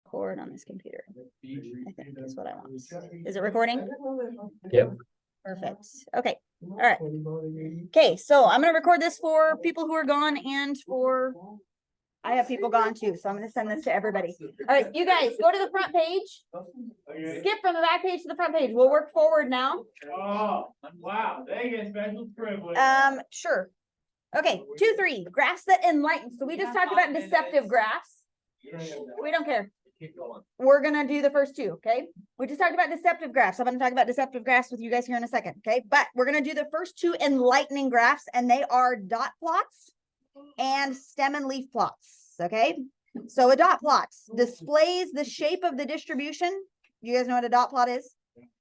record on this computer. I think is what I want. Is it recording? Yep. Perfect. Okay. All right. Okay, so I'm going to record this for people who are gone and for, I have people gone too, so I'm going to send this to everybody. All right, you guys go to the front page. Skip from the back page to the front page. We'll work forward now. Oh, wow. They get special privilege. Sure. Okay, 2-3, graphs that enlighten. So we just talked about deceptive graphs. We don't care. Keep going. We're going to do the first two, okay? We just talked about deceptive graphs. I'm going to talk about deceptive graphs with you guys here in a second, okay? But we're going to do the first two enlightening graphs, and they are dot plots and stem and leaf plots, okay? So a dot plot displays the shape of the distribution. You guys know what a dot plot is?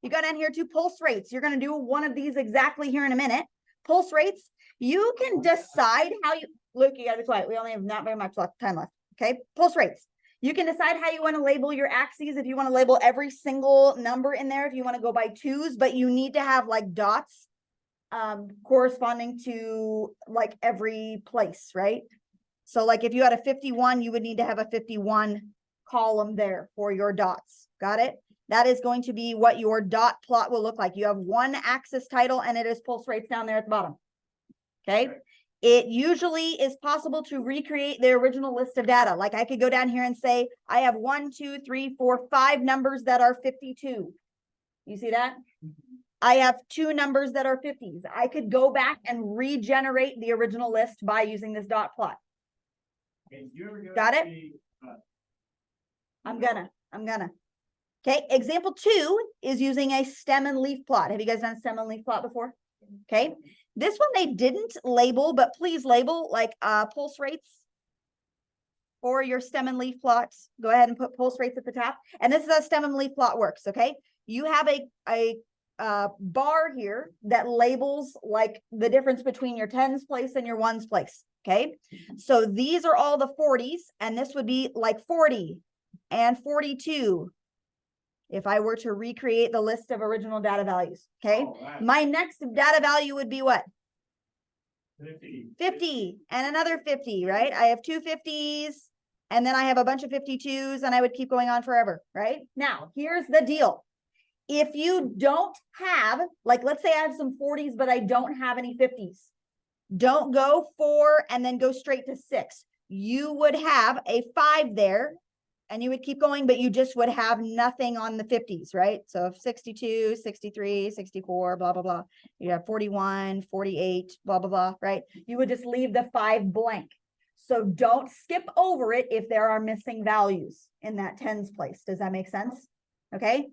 You got down here to pulse rates. You're going to do one of these exactly here in a minute. Pulse rates, you can decide how you, Luke, you got to be quiet. We only have not very much time left, okay? Pulse rates. You can decide how you want to label your axes. If you want to label every single number in there, if you want to go by twos, but you need to have like dots corresponding to like every place, right? So like if you had a 51, you would need to have a 51 column there for your dots. Got it? That is going to be what your dot plot will look like. You have one axis title and it is pulse rates down there at the bottom. Okay. It usually is possible to recreate the original list of data. Like I could go down here and say, I have 1, 2, 3, 4, 5 numbers that are 52. You see that? I have 2 numbers that are 50s. I could go back and regenerate the original list by using this dot plot. Got it? I'm gonna. Okay. Example 2 is using a stem and leaf plot. Have you guys done stem and leaf plot before? Okay. This one they didn't label, but please label like pulse rates for your stem and leaf plots. Go ahead and put pulse rates at the top. And this is how stem and leaf plot works. Okay. You have a bar here that labels like the difference between your tens place and your ones place. Okay. So these are all the 40s, and this would be like 40 and 42. If I were to recreate the list of original data values, okay? Oh, wow. My next data value would be what? 50. 50 and another 50, right? I have 2 50s and then I have a bunch of 52s, and I would keep going on forever, right? Now, here's the deal. If you don't have, like, let's say I have some 40s, but I don't have any 50s. Don't go 4 and then go straight to 6. You would have a 5 there. And you would keep going, but you just would have nothing on the 50s, right? So 62, 63, 64, blah, blah, blah. You have 41, 48, blah, blah, blah, right? You would just leave the 5 blank. So don't skip over it if there are missing values in that tens place. Does that make sense? Okay.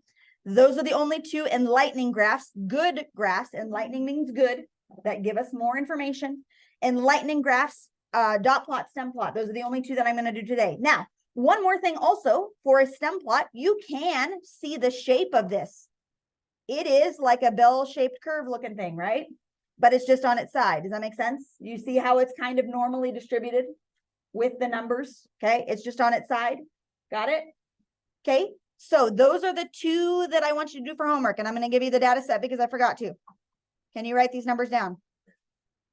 Those are the only 2 enlightening graphs. Good graphs, enlightening means good, that give us more information. Enlightening graphs, dot plot, stem plot. Those are the only 2 that I'm going to do today. Now, one more thing also, for a stem plot, you can see the shape of this. It is like a bell-shaped curve looking thing, right? But it's just on its side. Does that make sense? You see how it's kind of normally distributed with the numbers? Okay, it's just on its side. Got it? Okay, so those are the 2 that I want you to do for homework, and I'm going to give you the data set because I forgot to. Can you write these numbers down?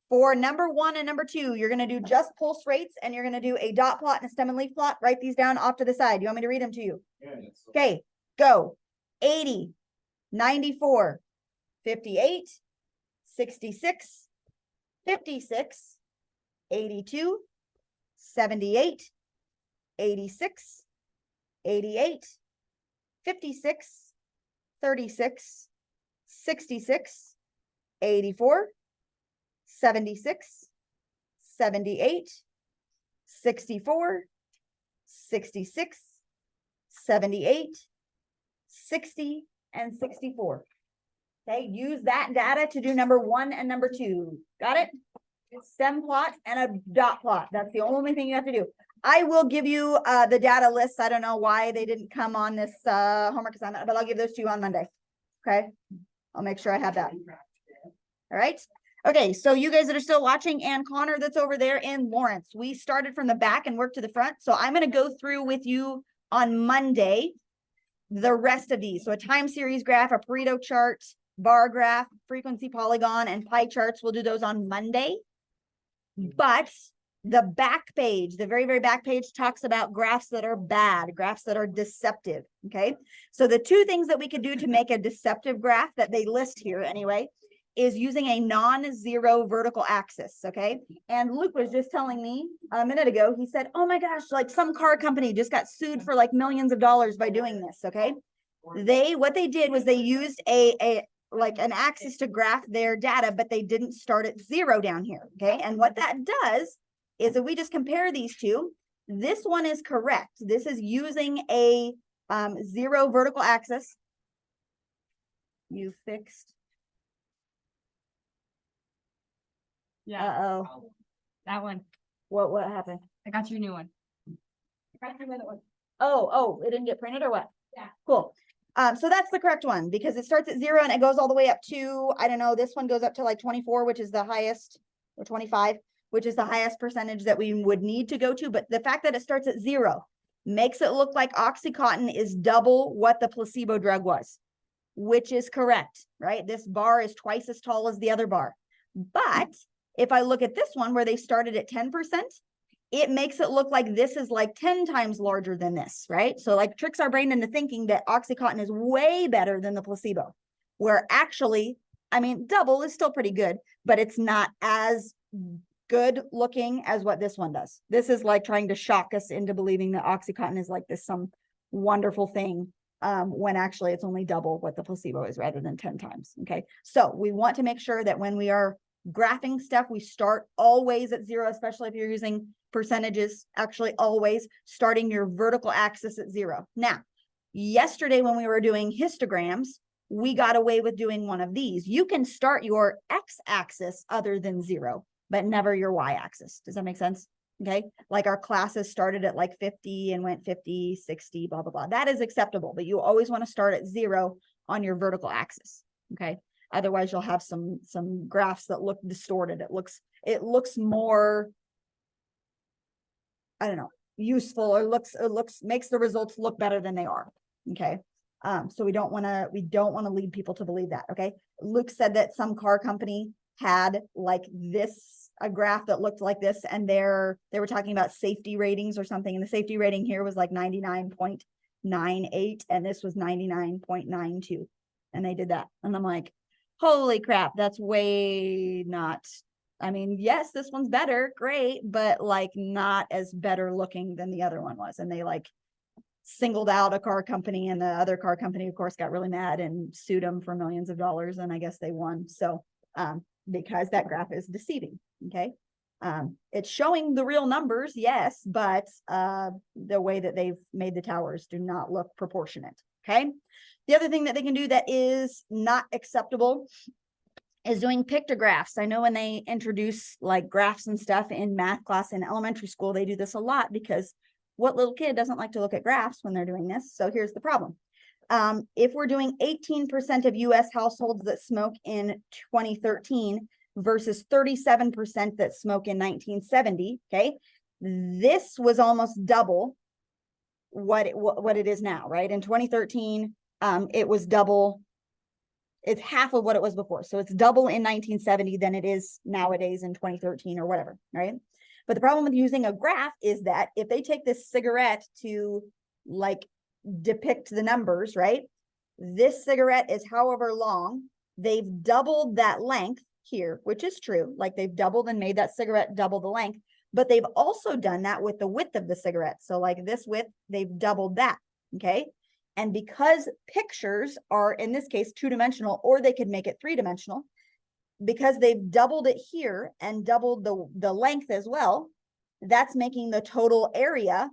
For number 1 and number 2, you're going to do just pulse rates, and you're going to do a dot plot and a stem and leaf plot. Write these down off to the side. You want me to read them to you? Yes. Okay, go. 80, 94, 58, 66, 56, 82, 78, 86, 88, 56, 36, 66, 84, 76, 78, 64, 66, 78, 60, and 64. Okay, use that data to do number 1 and number 2. Got it? Stem plot and a dot plot. That's the only thing you have to do. I will give you the data lists. I don't know why they didn't come on this homework assignment, but I'll give those to you on Monday. Okay, I'll make sure I have that. All right. Okay, so you guys that are still watching, and Connor that's over there in Lawrence, we started from the back and worked to the front. So I'm going to go through with you on Monday the rest of these. So a time series graph, a Pareto chart, bar graph, frequency polygon, and pie charts. We'll do those on Monday. But The back page, the very, very back page talks about graphs that are bad, graphs that are deceptive, okay? So the two things that we could do to make a deceptive graph that they list here anyway, is using a non-zero vertical axis, okay? And Luke was just telling me a minute ago, he said, oh my gosh, like some car company just got sued for like millions of dollars by doing this, okay? What they did was they used like an axis to graph their data, but they didn't start at zero down here, okay? And what that does is if we just compare these two, this one is correct. This is using a zero vertical axis. You fixed. Yeah. Uh-oh. That one. What happened? I got you a new one. I got you another one. Oh, it didn't get printed or what? Yeah. Cool. So that's the correct one because it starts at 0 and it goes all the way up to, I don't know, this one goes up to like 24, which is the highest, or 25, which is the highest percentage that we would need to go to. But the fact that it starts at 0 makes it look like OxyContin is double what the placebo drug was, which is correct, right? This bar is twice as tall as the other bar. But if I look at this one where they started at 10%, it makes it look like this is like 10 times larger than this, right? So like tricks our brain into thinking that OxyContin is way better than the placebo, where actually, I mean, double is still pretty good, but it's not as good looking as what this one does. This is like trying to shock us into believing that OxyContin is like this some wonderful thing, when actually it's only double what the placebo is rather than 10 times, okay? So we want to make sure that when we are graphing stuff, we start always at 0, especially if you're using percentages, actually always starting your vertical axis at 0. Now, yesterday when we were doing histograms, we got away with doing one of these. You can start your x-axis other than 0, but never your y-axis. Does that make sense? Okay, like our classes started at like 50 and went 50, 60, blah, blah, blah. That is acceptable, but you always want to start at 0 on your vertical axis, okay? Otherwise, you'll have some graphs that look distorted. It looks more, I don't know, useful, or makes the results look better than they are. Okay. So we don't want to lead people to believe that. Okay. Luke said that some car company had like this, a graph that looked like this, and they were talking about safety ratings or something. And the safety rating here was like 99.98, and this was 99.92. And they did that. And I'm like, holy crap, that's way not, I mean, yes, this one's better, great, but like not as better looking than the other one was. And they like singled out a car company, and the other car company, of course, got really mad and sued them for millions of dollars. And I guess they won. So, because that graph is deceiving. Okay. It's showing the real numbers, yes, but the way that they've made the towers do not look proportionate. Okay. The other thing that they can do that is not acceptable is doing pictographs. I know when they introduce like graphs and stuff in math class in elementary school, they do this a lot because what little kid doesn't like to look at graphs when they're doing this? So here's the problem. If we're doing 18% of US households that smoke in 2013 versus 37% that smoke in 1970, okay, this was almost double what it is now, right? In 2013, it was double. It's half of what it was before. So it's double in 1970 than it is nowadays in 2013 or whatever, right? But the problem with using a graph is that if they take this cigarette to like depict the numbers, right? This cigarette is however long. They've doubled that length here, which is true. Like they've doubled and made that cigarette double the length, but they've also done that with the width of the cigarette. So like this width, they've doubled that, okay? And because pictures are, in this case, 2-dimensional, or they could make it 3-dimensional, because they've doubled it here and doubled the length as well, that's making the total area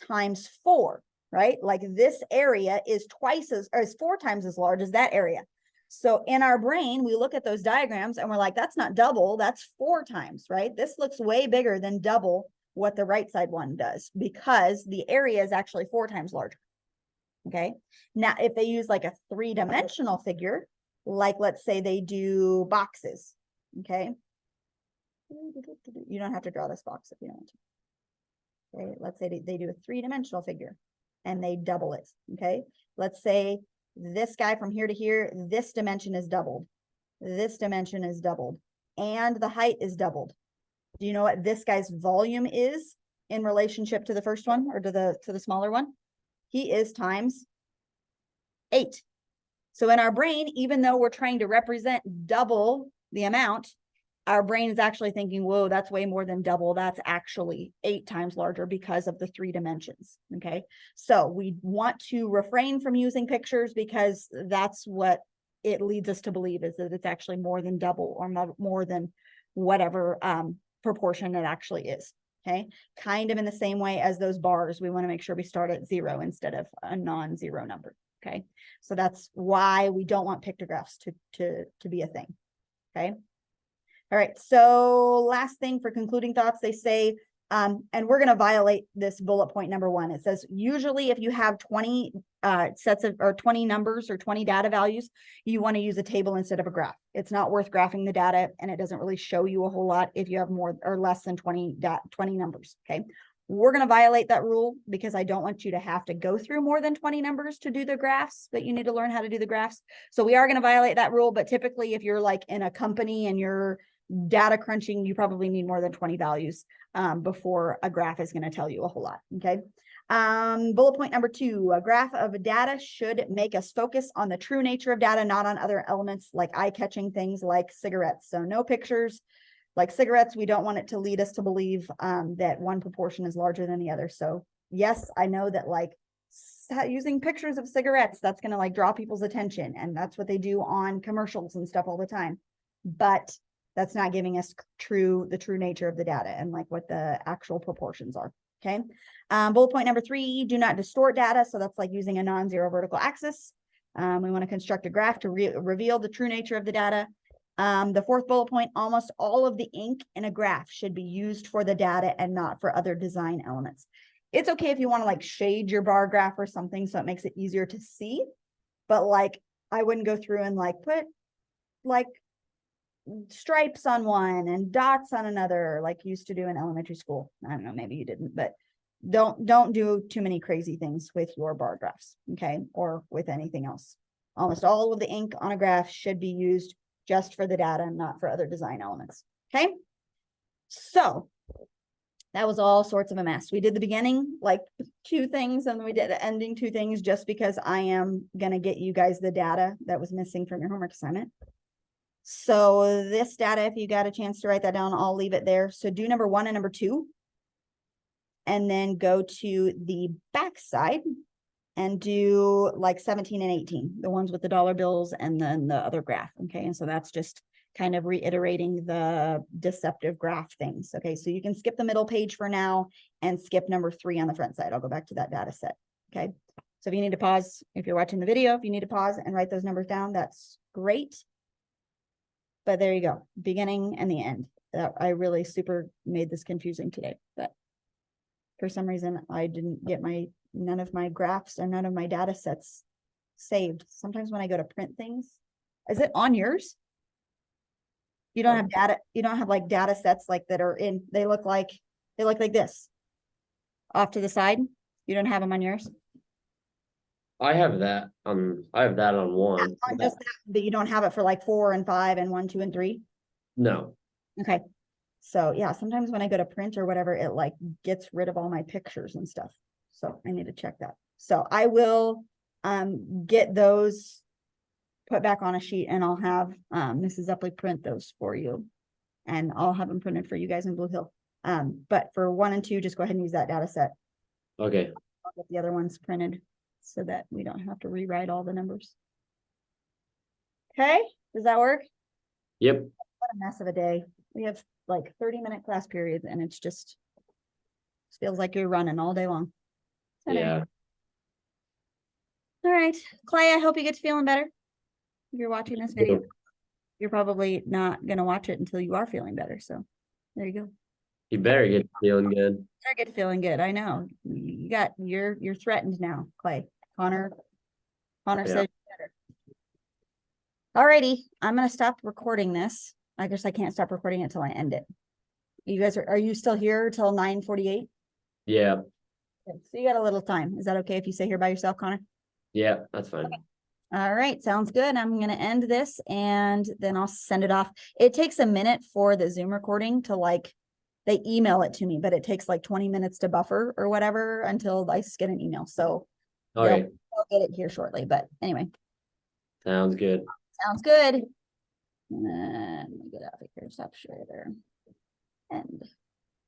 times 4, right? Like this area is is 4 times as large as that area. So in our brain, we look at those diagrams and we're like, that's not double, that's 4 times, right? This looks way bigger than double what the right side one does, because the area is actually 4 times larger. Okay. Now, if they use like a 3-dimensional figure, like let's say they do boxes. Okay. You don't have to draw this box if you don't want to. Okay. Let's say they do a 3-dimensional figure and they double it. Okay. Let's say this guy from here to here, this dimension is doubled. This dimension is doubled, and the height is doubled. Do you know what this guy's volume is in relationship to the first one or to the smaller one? He is times 8. So in our brain, even though we're trying to represent double the amount, our brain is actually thinking, whoa, that's way more than double. That's actually 8 times larger because of the 3 dimensions. Okay. So we want to refrain from using pictures because that's what it leads us to believe, is that it's actually more than double or more than whatever proportion it actually is. Okay. Kind of in the same way as those bars, we want to make sure we start at 0 instead of a non-zero number. Okay. So that's why we don't want pictographs to be a thing. Okay. All right. So last thing for concluding thoughts, they say, and we're going to violate this bullet point number 1. It says, usually if you have 20 sets of, or 20 numbers or 20 data values, you want to use a table instead of a graph. It's not worth graphing the data, and it doesn't really show you a whole lot if you have more or less than 20 numbers. Okay. We're going to violate that rule because I don't want you to have to go through more than 20 numbers to do the graphs, but you need to learn how to do the graphs. So we are going to violate that rule. But typically, if you're like in a company and you're data crunching, you probably need more than 20 values before a graph is going to tell you a whole lot. Okay. Bullet point number 2, a graph of data should make us focus on the true nature of data, not on other elements like eye-catching things like cigarettes. So no pictures like cigarettes. We don't want it to lead us to believe that one proportion is larger than the other. So yes, I know that like using pictures of cigarettes, that's going to like draw people's attention, and that's what they do on commercials and stuff all the time. But that's not giving us the true nature of the data and like what the actual proportions are. Okay. Bullet point number 3, do not distort data. So that's like using a non-zero vertical axis. We want to construct a graph to reveal the true nature of the data. The 4th bullet point, almost all of the ink in a graph should be used for the data and not for other design elements. It's okay if you want to like shade your bar graph or something so it makes it easier to see, but like I wouldn't go through and like put like stripes on one and dots on another like you used to do in elementary school. I don't know, maybe you didn't, but don't do too many crazy things with your bar graphs. Okay. Or with anything else. Almost all of the ink on a graph should be used just for the data and not for other design elements. Okay. So that was all sorts of a mess. We did the beginning, like 2 things, and we did the ending 2 things just because I am going to get you guys the data that was missing from your homework assignment. So this data, if you got a chance to write that down, I'll leave it there. So do number 1 and number 2, and then go to the back side and do like 17 and 18, the ones with the dollar bills and then the other graph. Okay. And so that's just kind of reiterating the deceptive graph things. Okay. So you can skip the middle page for now and skip number 3 on the front side. I'll go back to that data set. Okay. So if you need to pause, if you're watching the video, if you need to pause and write those numbers down, that's great. But there you go, beginning and the end. I really super made this confusing today, but for some reason I didn't get none of my graphs or none of my data sets saved. Sometimes when I go to print things, is it on yours? You don't have data, you don't have like data sets like that are in, they look like this off to the side. You don't have them on yours? I have that on one. On just that, but you don't have it for like 4 and 5 and 1, 2, and 3. No. Okay. So yeah, sometimes when I go to print or whatever, it like gets rid of all my pictures and stuff. So I need to check that. So I will get those put back on a sheet, and I'll have Mrs. Epley print those for you, and I'll have them printed for you guys in Blue Hill. But for 1 and 2, just go ahead and use that data set. Okay. I'll get the other ones printed so that we don't have to rewrite all the numbers. Okay, does that work? Yep. What a mess of a day. We have like 30-minute class periods, and it feels like you're running all day long. Yeah. All right, Clay, I hope you get to feeling better. If you're watching this video, you're probably not going to watch it until you are feeling better. So there you go. You better get feeling good. Better get feeling good. I know you're threatened now, Clay. Connor says you're better. All righty, I'm going to stop recording this. I guess I can't stop recording it until I end it. You guys are you still here till 9:48? Yeah. Okay, so you got a little time. Is that okay if you stay here by yourself, Connor? Yeah, that's fine. Okay. All right, sounds good. I'm going to end this and then I'll send it off. It takes a minute for the Zoom recording to like they email it to me, but it takes like 20 minutes to buffer or whatever until I get an email. So All right. I'll get it here shortly. But anyway, Sounds good. sounds good. And let me get out of here. Stop share there. And